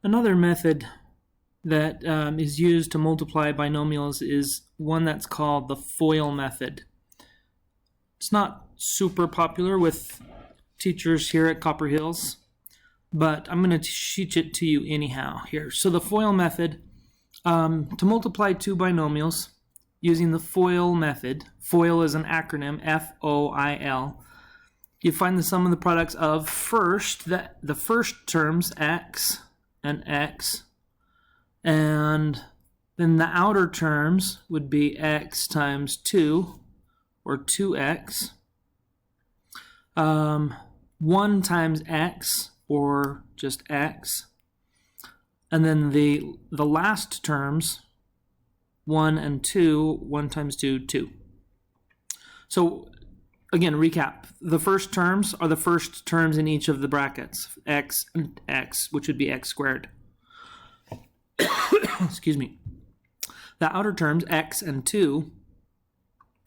Another method that is used to multiply binomials is one that's called the FOIL method. It's not super popular with teachers here at Copper Hills, but I'm going to teach it to you anyhow here. So the FOIL method, to multiply two binomials using the FOIL method, FOIL is an acronym, F-O-I-L, you find the sum of the products of the first terms, x and x, and then the outer terms would be x times 2, or 2x, 1 times x, or just x, and then the last terms, 1 and 2, 1 times 2, 2. So again, recap. The first terms are the first terms in each of the brackets, x and x, which would be x squared. Excuse me. The outer terms, x and 2,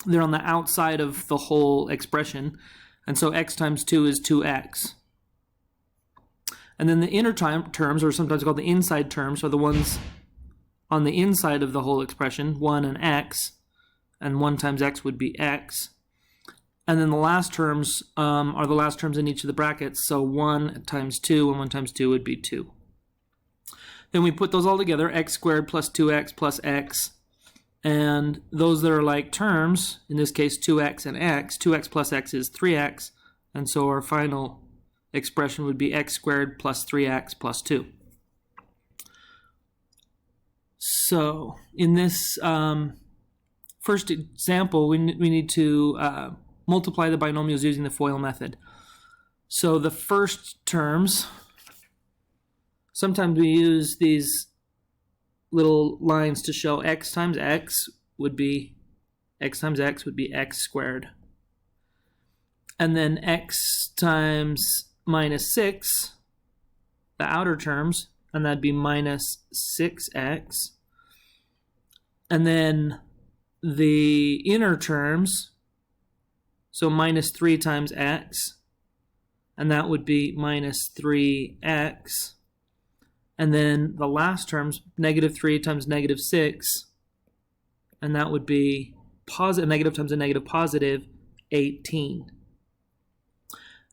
they're on the outside of the whole expression, and so x times 2 is 2x. And then the inner terms, or sometimes called the inside terms, are the ones on the inside of the whole expression, 1 and x, and 1 times x would be x. And then the last terms are the last terms in each of the brackets, so 1 times 2 and 1 times 2 would be 2. Then we put those all together, x squared plus 2x plus x, and those that are like terms, in this case 2x and x, 2x plus x is 3x, and so our final expression would be x squared plus 3x plus 2. So in this first example, we need to multiply the binomials using the FOIL method. So the first terms, sometimes we use these little lines to show x times x would be x squared. And then x times minus 6, the outer terms, and that'd be minus 6x. And then the inner terms, so minus 3 times x, and that would be minus 3x. And then the last terms, negative 3 times negative 6, and that would be positive, negative times a negative positive, 18.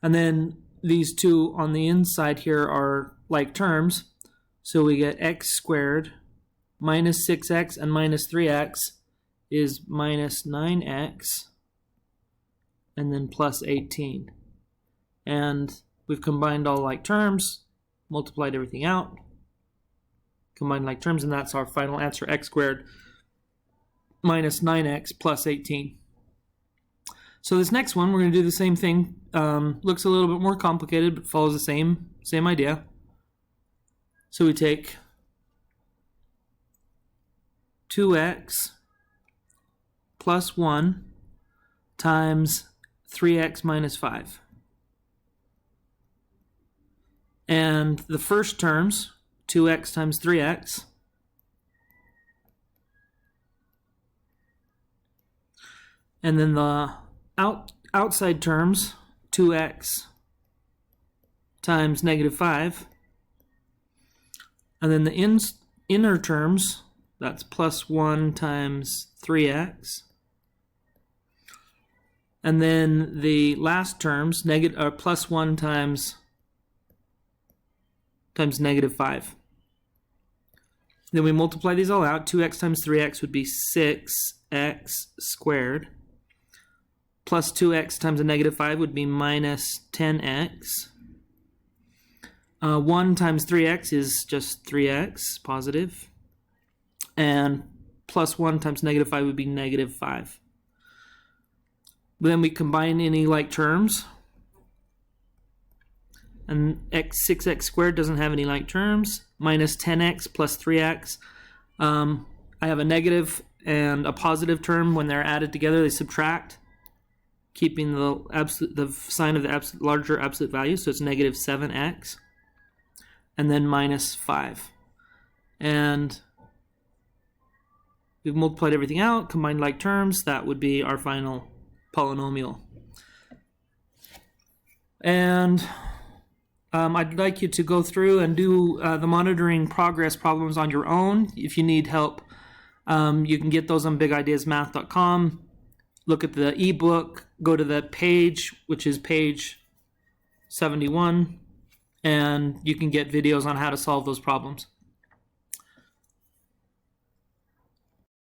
And then these two on the inside here are like terms, so we get x squared minus 6x and minus 3x is minus 9x, and then plus 18. And we've combined all like terms, multiplied everything out, combined like terms, and that's our final answer, x squared minus 9x plus 18. So this next one, we're going to do the same thing. Looks a little bit more complicated, but follows the same idea. So we take 2x plus 1 times 3x minus 5. And the first terms, 2x times 3x, and then the outside terms, 2x times negative 5, and then the inner terms, that's plus 1 times 3x, and then the last terms, plus 1 times negative 5. Then we multiply these all out. 2x times 3x would be 6x squared. Plus 2x times a negative 5 would be minus 10x. 1 times 3x is just 3x, positive. And plus 1 times negative 5 would be negative 5. Then we combine any like terms. And 6x squared doesn't have any like terms. Minus 10x plus 3x. I have a negative and a positive term. When they're added together, they subtract, keeping the sign of the larger absolute value. So it's negative 7x. And then minus 5. And we've multiplied everything out, combined like terms. That would be our final polynomial. And I'd like you to go through and do the monitoring progress problems on your own. If you need help, you can get those on bigideasmath.com. Look at the ebook, go to the page, which is page 71, and you can get videos on how to solve those problems.